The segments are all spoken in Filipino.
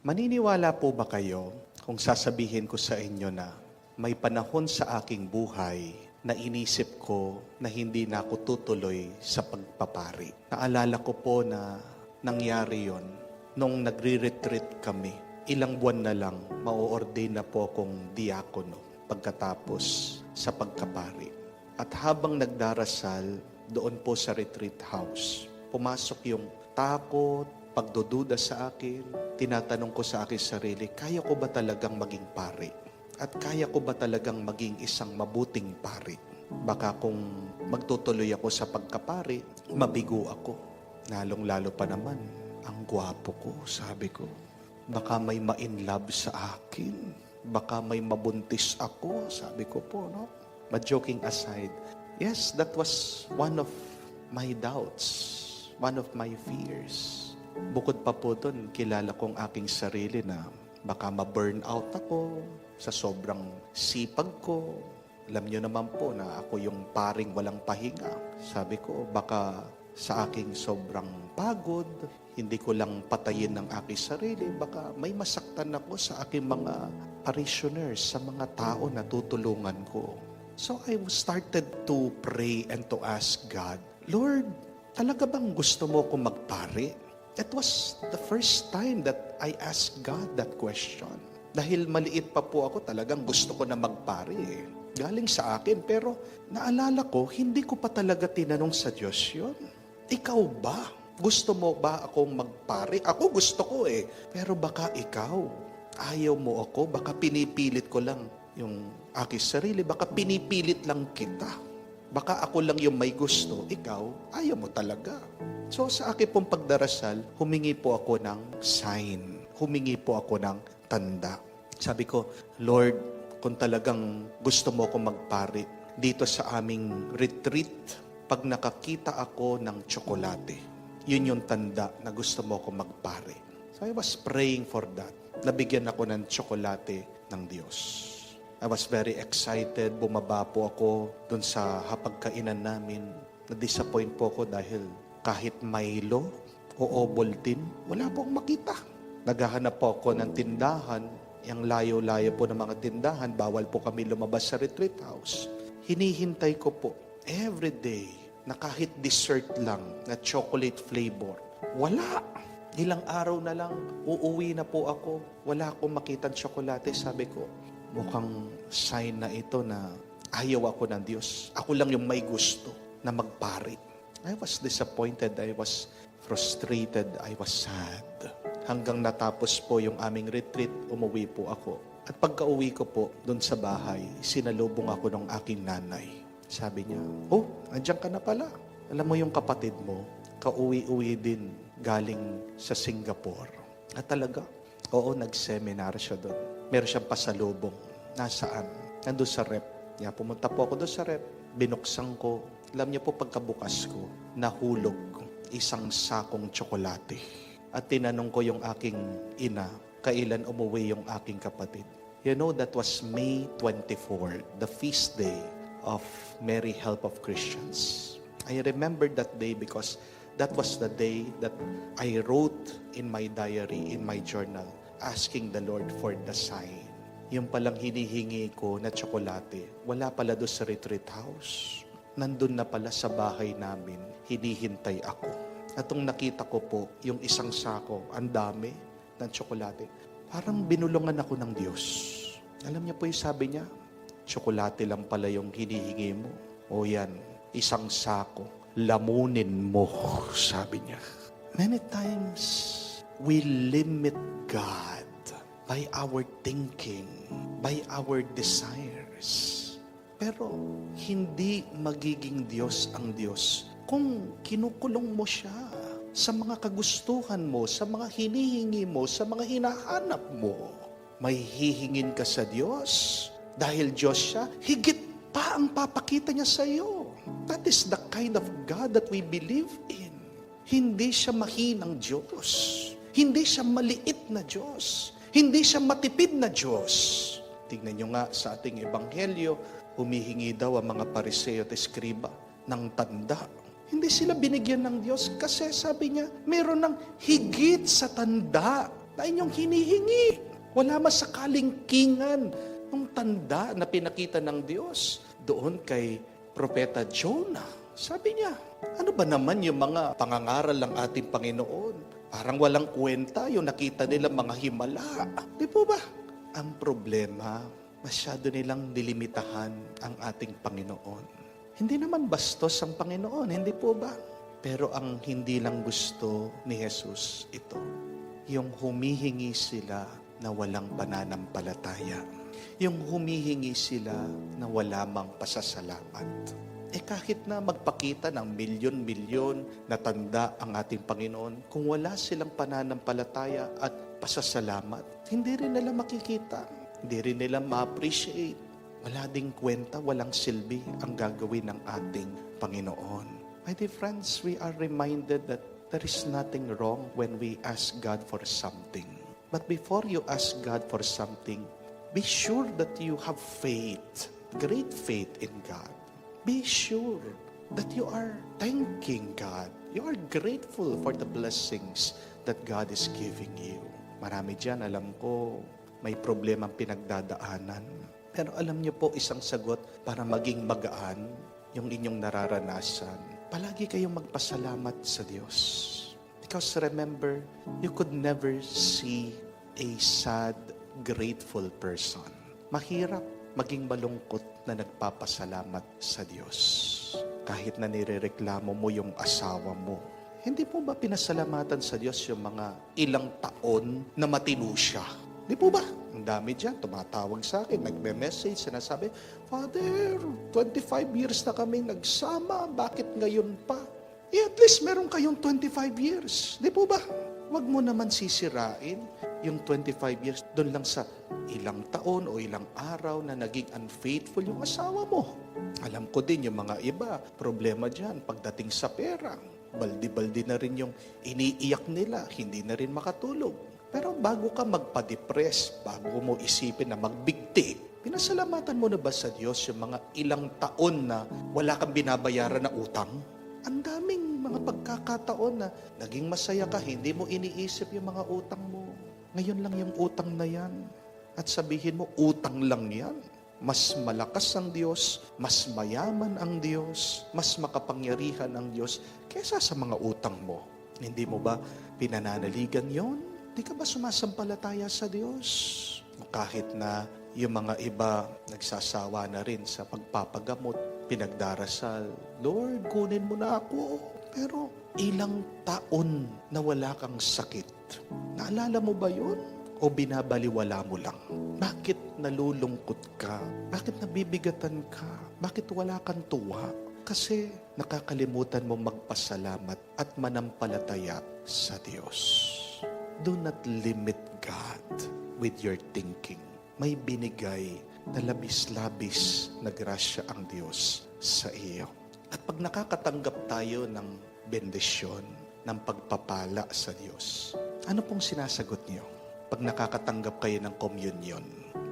Maniniwala po ba kayo kung sasabihin ko sa inyo na may panahon sa aking buhay na inisip ko na hindi na ako tutuloy sa pagpapari? Naalala ko po na nangyari yon nung nagre-retreat kami. Ilang buwan na lang, ma-ordain na po akong diakono pagkatapos sa pagkapari. At habang nagdarasal doon po sa retreat house, pumasok yung takot, pagdududa sa akin. Tinatanong ko sa aking sarili, kaya ko ba talagang maging pari? At kaya ko ba talagang maging isang mabuting pari? Baka kung magtutuloy ako sa pagkapari, mabigo ako. Lalong-lalo pa naman, ang gwapo ko, sabi ko. Baka may ma-inlove sa akin. Baka may mabuntis ako, sabi ko po, no? But joking aside, yes, that was one of my doubts, one of my fears. Bukod pa po doon, kilala kong aking sarili na baka ma-burn out ako sa sobrang sipag ko. Alam niyo naman po na ako yung paring walang pahinga. Sabi ko, baka sa aking sobrang pagod, hindi ko lang patayin ng aking sarili, baka may masaktan ako sa aking mga parishioners, sa mga tao na tutulungan ko. So I started to pray and to ask God, Lord, talaga bang gusto mo kong magpari? It was the first time that I asked God that question. Dahil maliit pa po ako, talagang gusto ko na magpari. Galing sa akin, pero naalala ko, hindi ko pa talaga tinanong sa Diyos yun. Ikaw ba? Gusto mo ba akong magpari? Ako gusto ko eh. Pero baka ikaw, ayaw mo ako, baka pinipilit ko lang yung aking sarili, baka pinipilit lang kita. Baka ako lang yung may gusto, ikaw, ayaw mo talaga. So sa akin pong pagdarasal, humingi po ako ng sign. Humingi po ako ng tanda. Sabi ko, Lord, kung talagang gusto mo akong magpari, dito sa aming retreat, pag nakakita ako ng tsokolate, yun yung tanda na gusto mo akong magpari. So I was praying for that. Nabigyan ako ng tsokolate ng Diyos. I was very excited. Bumaba po ako dun sa hapagkainan namin. Na-disappoint po ako dahil kahit Milo o Ovaltine, wala po akong makita. Naghahanap po ako ng tindahan. Yung layo-layo po ng mga tindahan, bawal po kami lumabas sa retreat house. Hinihintay ko po every day na kahit dessert lang na chocolate flavor. Wala. Ilang araw na lang, uuwi na po ako. Wala akong makitang tsokolate. Sabi ko, mukhang sign na ito na ayaw ako ng Diyos. Ako lang yung may gusto na magpari. I was disappointed. I was frustrated. I was sad. Hanggang natapos po yung aming retreat, umuwi po ako. At pagka-uwi ko po doon sa bahay, sinalubong ako ng aking nanay. Sabi niya, oh, andyan ka na pala. Alam mo yung kapatid mo, kauwi-uwi din galing sa Singapore. At talaga, oo, nag-seminar siya doon. Meron siyang pasalubong. Nasaan? Nandun sa rep. Kaya pumunta po ako doon sa rep. Binuksan ko. Alam niyo po, pagkabukas ko, nahulog isang sakong tsokolate. At tinanong ko yung aking ina, kailan umuwi yung aking kapatid. You know, that was May 24, the feast day of Mary Help of Christians. I remember that day because that was the day that I wrote in my diary, in my journal, asking the Lord for the sign. Yung palang hinihingi ko na tsokolate, wala pala doon sa retreat house. Nandun na pala sa bahay namin, hinihintay ako. At nung nakita ko po, yung isang sako, ang dami ng tsokolate, parang binulungan ako ng Diyos. Alam niya po yung sabi niya, tsokolate lang pala yung hinihingi mo. O yan, isang sako, lamunin mo, sabi niya. Many times, we limit God by our thinking, by our desires. Pero hindi magiging Diyos ang Diyos kung kinukulong mo siya sa mga kagustuhan mo, sa mga hinihingi mo, sa mga hinahanap mo. May hihingin ka sa Diyos. Dahil Diyos siya, higit pa ang papakita niya sa iyo. That is the kind of God that we believe in. Hindi siya mahinang Diyos. Hindi siya maliit na Diyos. Hindi siya matipid na Diyos. Tingnan niyo nga sa ating ebanghelyo, humihingi daw ang mga Pariseo at Eskriba ng tanda. Hindi sila binigyan ng Diyos kasi sabi niya, meron ng higit sa tanda na inyong hinihingi. Wala masakaling kingan ng tanda na pinakita ng Diyos doon kay Propeta Jonah. Sabi niya, ano ba naman yung mga pangangaral ng ating Panginoon? Parang walang kwenta yung nakita nila mga himala. Di po ba? Ang problema, masyado nilang nilimitahan ang ating Panginoon. Hindi naman bastos ang Panginoon, hindi po ba? Pero ang hindi lang gusto ni Jesus ito, yung humihingi sila na walang pananampalataya. Yung humihingi sila na wala mang pasasalamat. Kahit na magpakita ng milyon-milyon na tanda ang ating Panginoon, kung wala silang pananampalataya at pasasalamat, hindi rin nila makikita, hindi rin nila ma-appreciate. Wala ding kwenta, walang silbi ang gagawin ng ating Panginoon. My dear friends, we are reminded that there is nothing wrong when we ask God for something. But before you ask God for something, be sure that you have faith, great faith in God. Be sure that you are thanking God. You are grateful for the blessings that God is giving you. Marami dyan, alam ko, may problemang pinagdadaanan. Pero alam niyo po, isang sagot para maging magaan yung inyong nararanasan. Palagi kayong magpasalamat sa Diyos. Because remember, you could never see a sad, grateful person. Mahirap maging malungkot na nagpapasalamat sa Diyos. Kahit na nirereklamo mo yung asawa mo, hindi po ba pinasalamatan sa Diyos yung mga ilang taon na matino siya? Di po ba? Ang dami dyan, tumatawag sa akin, nagme-message, sinasabi, Father, 25 years na kaming nagsama, bakit ngayon pa? At least meron kayong 25 years. Di po ba? Huwag mo naman sisirain yung 25 years doon lang sa ilang taon o ilang araw na naging unfaithful yung asawa mo. Alam ko din yung mga iba, problema dyan pagdating sa pera. Baldi-baldi na rin yung iniiyak nila, hindi na rin makatulog. Pero bago ka magpa-depress, bago mo isipin na magbigti, pinasalamatan mo na ba sa Diyos yung mga ilang taon na wala kang binabayaran na utang? Ang daming mga pagkakataon na naging masaya ka, hindi mo iniisip yung mga utang mo. Ngayon lang yung utang na yan. At sabihin mo, utang lang yan. Mas malakas ang Diyos, mas mayaman ang Diyos, mas makapangyarihan ang Diyos kaysa sa mga utang mo. Hindi mo ba pinananaligan yon? Di ka ba sumasampalataya sa Diyos? Kahit na yung mga iba nagsasawa na rin sa pagpapagamot, pinagdarasal, Lord, kunin mo na ako. Pero ilang taon na wala kang sakit. Naalala mo ba yun? O binabaliwala mo lang? Bakit nalulungkot ka? Bakit nabibigatan ka? Bakit wala kang tuwa? Kasi nakakalimutan mo magpasalamat at manampalataya sa Diyos. Do not limit God with your thinking. May binigay na labis-labis na grasya ang Diyos sa iyo. At pag nakakatanggap tayo ng bendisyon, ng pagpapala sa Diyos, ano pong sinasagot niyo? Pag nakakatanggap kayo ng communion,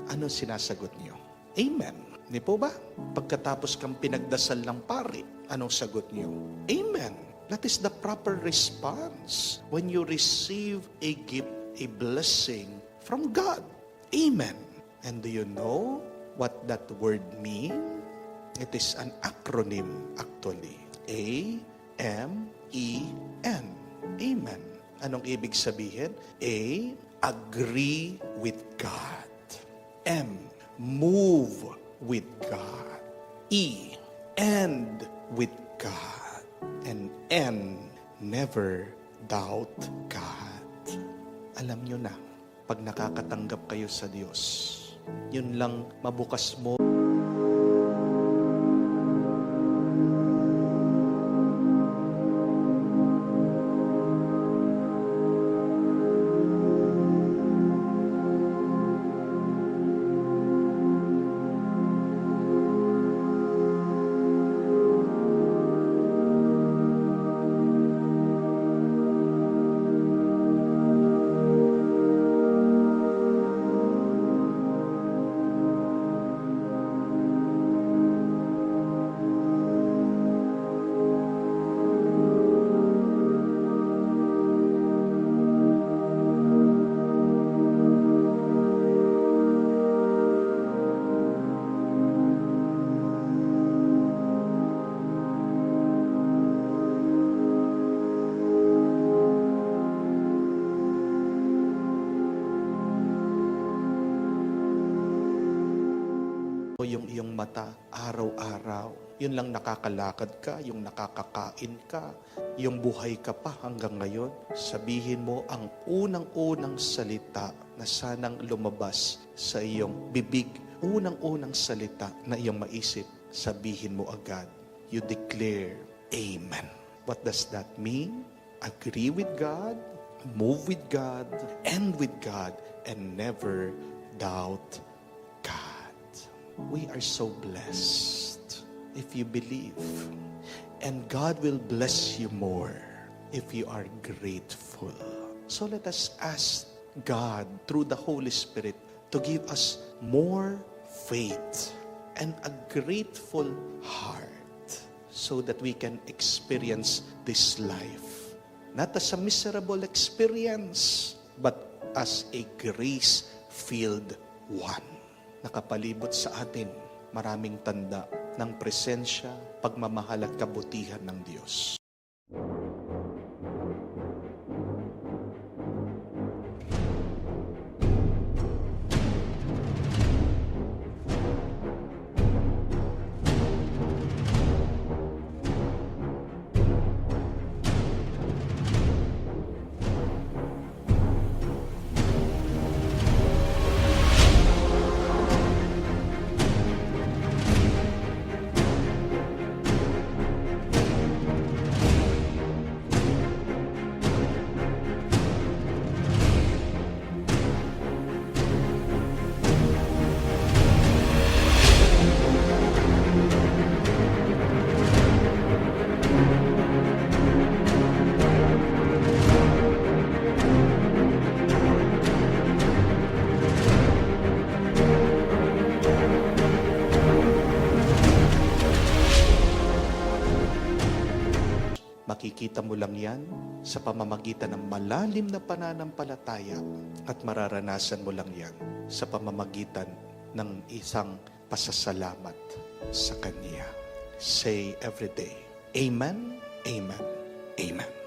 ano sinasagot niyo? Amen. Di po ba? Pagkatapos kang pinagdasal ng pari, anong sagot niyo? Amen. That is the proper response when you receive a gift, a blessing from God. Amen. And do you know what that word means? It is an acronym actually. A-M-E-N. Amen. Anong ibig sabihin? A, agree with God. M, move with God. E, end with God. And N, never doubt God. Alam nyo na, pag nakakatanggap kayo sa Diyos, yun lang mabukas mo. o yung iyong mata araw-araw. Yun lang nakakalakad ka, yung nakakakain ka, yung buhay ka pa hanggang ngayon. Sabihin mo ang unang-unang salita na sanang lumabas sa iyong bibig. Unang-unang salita na iyong maisip, sabihin mo agad. You declare, Amen. What does that mean? Agree with God, move with God, end with God, and never doubt God. We are so blessed if you believe. And God will bless you more if you are grateful. So let us ask God through the Holy Spirit to give us more faith and a grateful heart so that we can experience this life. Not as a miserable experience, but as a grace-filled one. Nakapalibot sa atin maraming tanda ng presensya, pagmamahal at kabutihan ng Diyos. Makikita mo lang yan sa pamamagitan ng malalim na pananampalataya at mararanasan mo lang yan sa pamamagitan ng isang pasasalamat sa Kanya. Say every day, Amen, Amen, Amen.